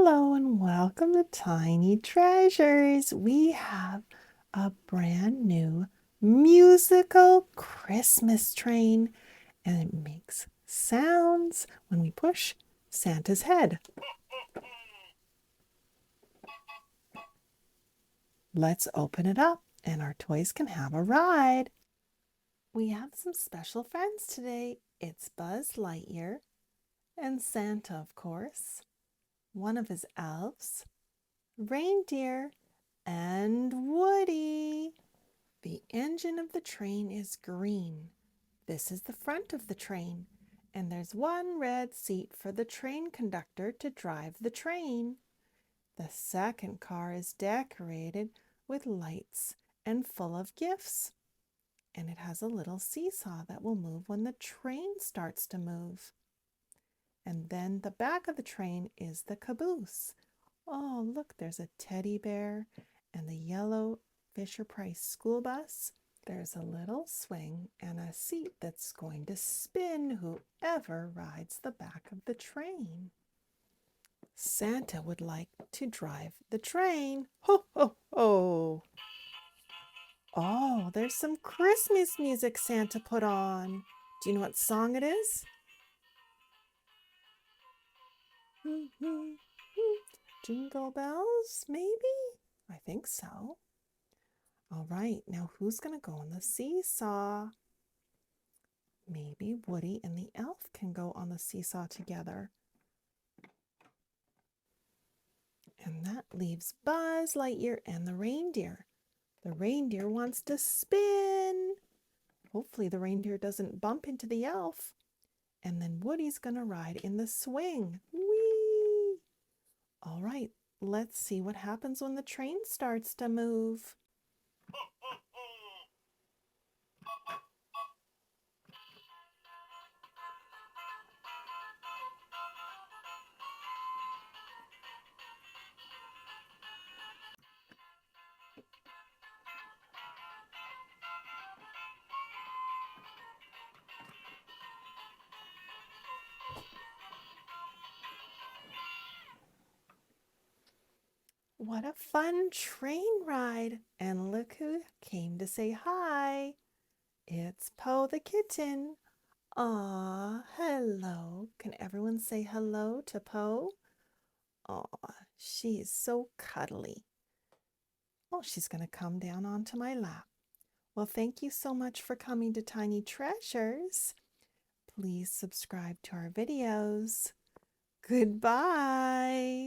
Hello and welcome to Tiny Treasures. We have a brand new musical Christmas train and it makes sounds when we push Santa's head. Let's open it up and our toys can have a ride. We have some special friends today. It's Buzz Lightyear and Santa, of course, one of his elves, reindeer, and Woody. The engine of the train is green. This is the front of the train, and there's one red seat for the train conductor to drive the train. The second car is decorated with lights and full of gifts, and it has a little seesaw that will move when the train starts to move. And then the back of the train is the caboose. Oh, look, there's a teddy bear and the yellow Fisher-Price school bus. There's a little swing and a seat that's going to spin whoever rides the back of the train. Santa would like to drive the train. Ho, ho, ho! Oh, there's some Christmas music Santa put on. Do you know what song it is? Jingle bells, maybe? I think so. All right, now who's going to go on the seesaw? Maybe Woody and the elf can go on the seesaw together. And that leaves Buzz Lightyear and the reindeer. The reindeer wants to spin. Hopefully the reindeer doesn't bump into the elf. And then Woody's going to ride in the swing. Whee! All right, let's see what happens when the train starts to move. What a fun train ride! And look who came to say hi. It's Po the kitten. Aw, hello. Can everyone say hello to Po? Aw, she is so cuddly. Oh, she's going to come down onto my lap. Well, thank you so much for coming to Tiny Treasures. Please subscribe to our videos. Goodbye.